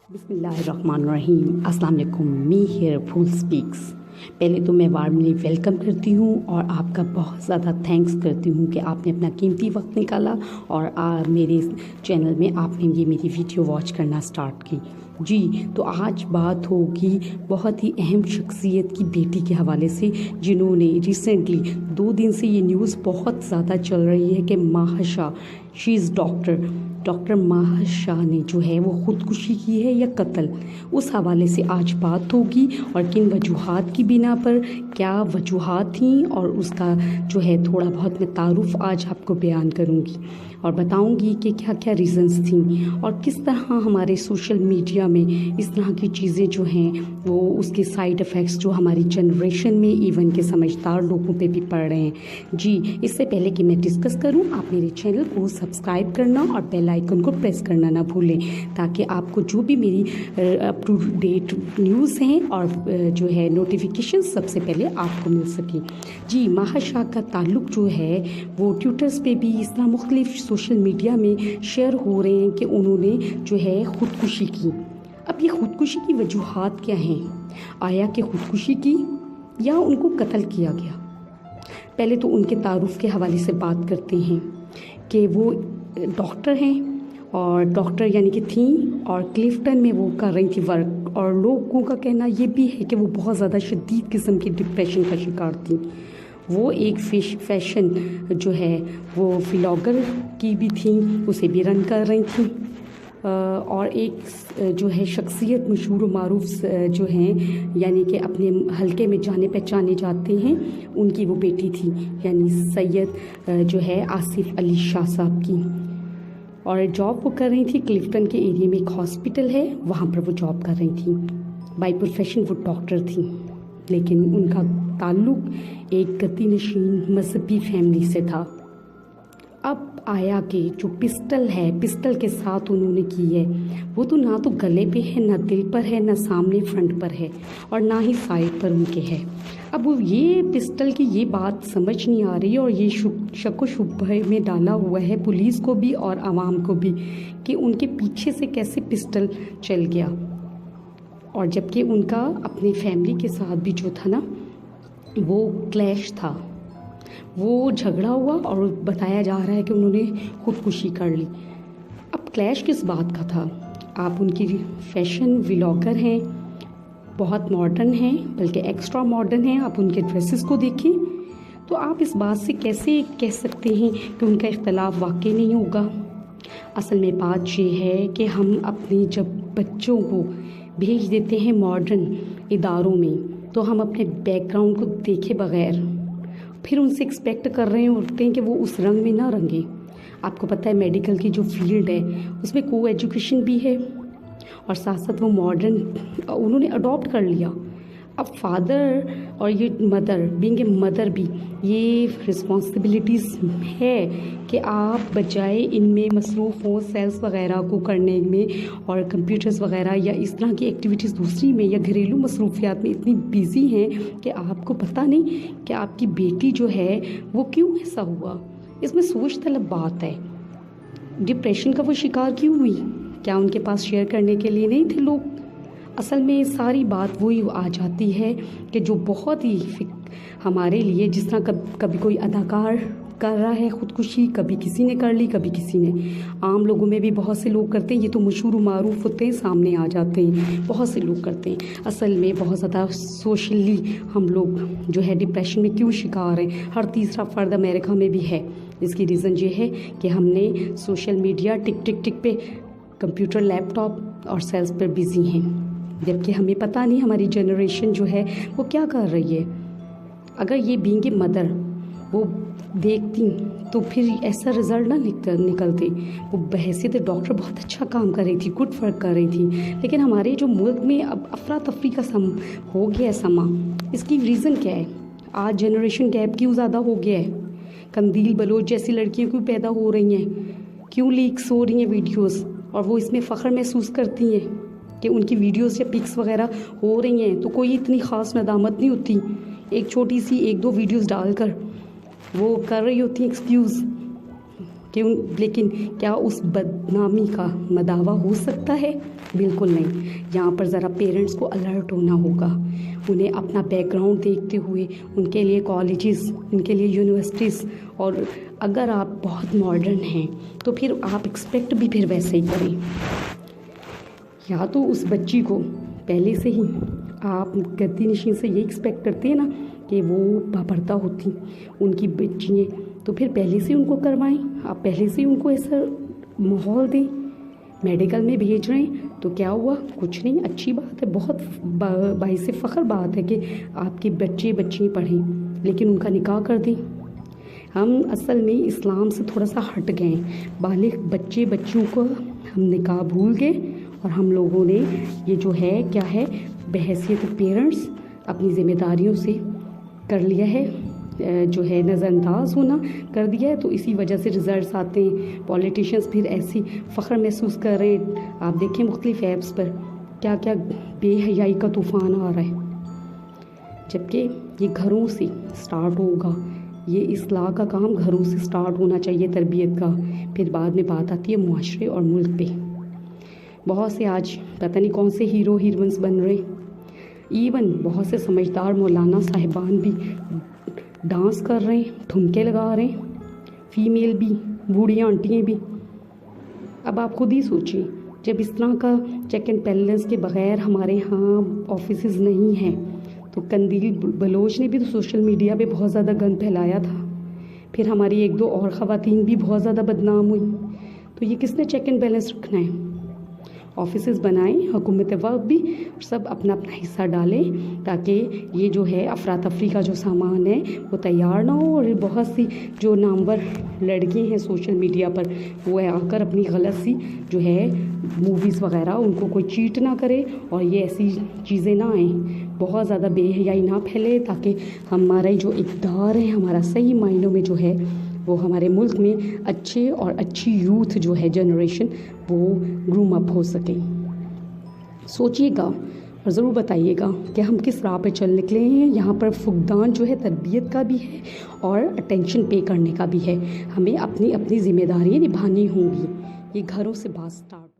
बिस्मिल्लाहिर्रहमानिर्रहीम। अस्सलाम वालेकुम। Me here full speaks. पहले तो मैं वार्मली वेलकम करती हूँ और आपका बहुत ज़्यादा थैंक्स करती हूँ कि आपने अपना कीमती वक्त निकाला और मेरे चैनल में आपने ये मेरी वीडियो वॉच करना स्टार्ट की। जी, तो आज बात होगी बहुत ही अहम शख्सियत की बेटी के हवाले से, जिन्होंने रिसेंटली 2 दिन से ये न्यूज़ बहुत ज़्यादा चल रही है कि माहा, शी इज़ डॉक्टर माहा शाह ने जो है वो ख़ुदकुशी की है या कत्ल, उस हवाले से आज बात होगी। और किन वजूहात की बिना पर, क्या वजूहात थी और उसका जो है थोड़ा बहुत मैं तारुफ आज आपको बयान करूँगी और बताऊँगी कि क्या क्या रीज़न्स थी और किस तरह हमारे सोशल मीडिया में इस तरह की चीज़ें जो हैं वो उसके साइड इफ़ेक्ट्स जो हमारी जनरेशन में इवन के समझदार लोगों पे भी पड़ रहे हैं। जी, इससे पहले कि मैं डिस्कस करूं, आप मेरे चैनल को सब्सक्राइब करना और बेल आइकन को प्रेस करना ना भूलें, ताकि आपको जो भी मेरी अप टू डेट न्यूज़ हैं और जो है नोटिफिकेशन सबसे पहले आपको मिल सके। जी, माहा शाह का ताल्लुक़ जो है वो ट्विटर्स पे भी इस तरह मुख्तलिफ सोशल मीडिया में शेयर हो रहे हैं कि उन्होंने जो है ख़ुदकुशी की। अब ये ख़ुदकुशी की वजूहात क्या हैं? आया कि ख़ुदकुशी की या उनको कत्ल किया गया? पहले तो उनके तारुफ के हवाले से बात करते हैं कि वो डॉक्टर हैं और डॉक्टर यानी कि थी और क्लिफ्टन में वो कर रही थी वर्क, और लोगों का कहना ये भी है कि वो बहुत ज़्यादा शदीद किस्म की डिप्रेशन का शिकार थी। वो एक फैशन जो है वो व्लॉगर की भी थी, उसे भी रन कर रही थी, और एक जो है शख्सियत मशहूर व मारूफ जो हैं यानी कि अपने हलके में जाने पहचाने जाते हैं, उनकी वो बेटी थी, यानी सैयद जो है आसिफ अली शाह साहब की। और जॉब वो कर रही थी क्लिफ्टन के एरिया में एक हॉस्पिटल है, वहाँ पर वो जॉब कर रही थी। बाय प्रोफेशन वो डॉक्टर थी, लेकिन उनका ताल्लुक़ एक गद्दी नशीन मजहबी फैमिली से था। अब आया कि जो पिस्टल है, पिस्टल के साथ उन्होंने की है, वो तो ना तो गले पे है, ना दिल पर है, ना सामने फ्रंट पर है, और ना ही साइड पर उनके है। अब वो ये पिस्टल की ये बात समझ नहीं आ रही, और ये शक व शुबहे में डाला हुआ है पुलिस को भी और आवाम को भी कि उनके पीछे से कैसे पिस्टल चल गया। और जबकि उनका अपनी फैमिली के साथ भी जो था ना वो क्लैश था, वो झगड़ा हुआ और बताया जा रहा है कि उन्होंने ख़ुदकुशी कर ली। अब क्लैश किस बात का था? आप उनकी फैशन व्लॉगर हैं, बहुत मॉडर्न हैं, बल्कि एक्स्ट्रा मॉडर्न हैं। आप उनके ड्रेसेस को देखें तो आप इस बात से कैसे कह सकते हैं कि उनका इख्तलाफ वाकई नहीं होगा। असल में बात ये है कि हम अपने जब बच्चों को भेज देते हैं मॉडर्न इदारों में, तो हम अपने बैकग्राउंड को देखे बगैर फिर उनसे एक्सपेक्ट कर रहे होते हैं कि वो उस रंग में ना रंगे। आपको पता है मेडिकल की जो फील्ड है उसमें को एजुकेशन भी है और साथ साथ वो मॉडर्न उन्होंने अडॉप्ट कर लिया। अब फादर और ये मदर बीइंग ए मदर भी ये रिस्पॉन्सिबिलिटीज़ है कि आप बजाय इनमें मसरूफ़ हों सेल्स वगैरह को करने में और कंप्यूटर्स वगैरह या इस तरह की एक्टिविटीज़ दूसरी में या घरेलू मसरूफियात में इतनी बिज़ी हैं कि आपको पता नहीं कि आपकी बेटी जो है वो क्यों ऐसा हुआ। इसमें सोच तलब बात है। डिप्रेशन का वो शिकार क्यों हुई? क्या उनके पास शेयर करने के लिए नहीं थे लोग? असल में सारी बात वही आ जाती है कि जो बहुत ही हमारे लिए, जिस तरह कभी कोई अदाकार कर रहा है ख़ुदकुशी, कभी किसी ने कर ली, कभी किसी ने, आम लोगों में भी बहुत से लोग करते हैं। ये तो मशहूर मारूफ होते हैं, सामने आ जाते हैं, बहुत से लोग करते हैं। असल में बहुत ज़्यादा सोशली हम लोग जो है डिप्रेशन में क्यों शिकार हैं? हर तीसरा फ़र्द अमेरिका में भी है। इसकी रीज़न ये है कि हमने सोशल मीडिया टिक पे कंप्यूटर, लैपटॉप और सेल्स पर बिज़ी हैं, जबकि हमें पता नहीं हमारी जनरेशन जो है वो क्या कर रही है। अगर ये बीइंग ए मदर वो देखती तो फिर ऐसा रिज़ल्ट ना निकलते। वो बहैसियत डॉक्टर बहुत अच्छा काम कर रही थी, गुड वर्क कर रही थी, लेकिन हमारे जो मुल्क में अब अफरा तफरी का हो गया है समा। इसकी रीज़न क्या है? आज जनरेशन गैप क्यों ज़्यादा हो गया है? कंदील बलोच जैसी लड़कियाँ क्यों पैदा हो रही हैं? क्यों लीक्स हो रही हैं वीडियोज़ और वो इसमें फ़ख्र महसूस करती हैं कि उनकी वीडियोस या पिक्स वगैरह हो रही हैं? तो कोई इतनी ख़ास नदामत नहीं होती। एक छोटी सी 1-2 वीडियोस डालकर वो कर रही होती हैं एक्सक्यूज़ लेकिन क्या उस बदनामी का मदावा हो सकता है? बिल्कुल नहीं। यहाँ पर ज़रा पेरेंट्स को अलर्ट होना होगा, उन्हें अपना बैकग्राउंड देखते हुए उनके लिए कॉलेजेस, उनके लिए यूनिवर्सिटीज़, और अगर आप बहुत मॉडर्न हैं तो फिर आप एक्सपेक्ट भी फिर वैसे ही करें। या तो उस बच्ची को पहले से ही आप गद्दी नशीन से ये एक्सपेक्ट करते हैं ना कि वो बापर्दा होती उनकी बच्चियाँ, तो फिर पहले से उनको करवाएं, आप पहले से उनको ऐसा माहौल दें। मेडिकल में भेज रहे हैं तो क्या हुआ? कुछ नहीं, अच्छी बात है, बहुत बाइसे फ़ख्र बात है कि आपके बच्चे बच्चियाँ पढ़ें, लेकिन उनका निकाह कर दें। हम असल में इस्लाम से थोड़ा सा हट गए, बालिग बच्चे बच्चियों को हम निकाह भूल गए, और हम लोगों ने ये जो है क्या है, बहैसियत पेरेंट्स अपनी ज़िम्मेदारियों से कर लिया है, जो है नज़रअंदाज होना कर दिया है। तो इसी वजह से रिज़ल्ट्स आते हैं, पॉलिटिशियंस फिर ऐसी फ़ख्र महसूस कर रहे हैं। आप देखें मुख्तलिफ़ ऐप्स पर क्या क्या बेहयाई का तूफ़ान आ रहा है, जबकि ये घरों से स्टार्ट होगा। ये इस्लाह का काम घरों से स्टार्ट होना चाहिए, तरबियत का। फिर बाद में बात आती है मुआशरे और मुल्क पे। बहुत से आज पता नहीं कौन से हीरो हीरोइंस बन रहे, इवन बहुत से समझदार मौलाना साहिबान भी डांस कर रहे हैं, ठुमके लगा रहे हैं, फीमेल भी, बूढ़ियाँ आंटियाँ भी। अब आप खुद ही सोचिए, जब इस तरह का चेक एंड बैलेंस के बग़ैर हमारे यहाँ ऑफिसेज नहीं हैं, तो कंदील बलोच ने भी तो सोशल मीडिया पे बहुत ज़्यादा गंद फैलाया था। फिर हमारी एक दो और ख़वातीन भी बहुत ज़्यादा बदनाम हुई। तो ये किसने चेक एंड बैलेंस रखना है? ऑफिसेज़ बनाएं, हुकूमत वक्त भी सब अपना अपना हिस्सा डालें, ताकि ये जो है अफरा तफरी का जो सामान है वो तैयार ना हो, और बहुत सी जो नामवर लड़कियां हैं सोशल मीडिया पर, वो आकर अपनी गलत सी जो है मूवीज़ वगैरह उनको कोई चीट ना करे, और ये ऐसी चीज़ें ना आएँ, बहुत ज़्यादा बेहयाई ना फैले, ताकि हमारा जो इक़्तिदार है, हमारा सही मायनों में जो है वो हमारे मुल्क में अच्छे और अच्छी यूथ जो है जनरेशन वो ग्रूम अप हो सके। सोचिएगा और ज़रूर बताइएगा कि हम किस राह पे चल निकले हैं। यहाँ पर फुकदान जो है तरबियत का भी है और अटेंशन पे करने का भी है। हमें अपनी अपनी ज़िम्मेदारियाँ निभानी होंगी। ये घरों से बात स्टार्ट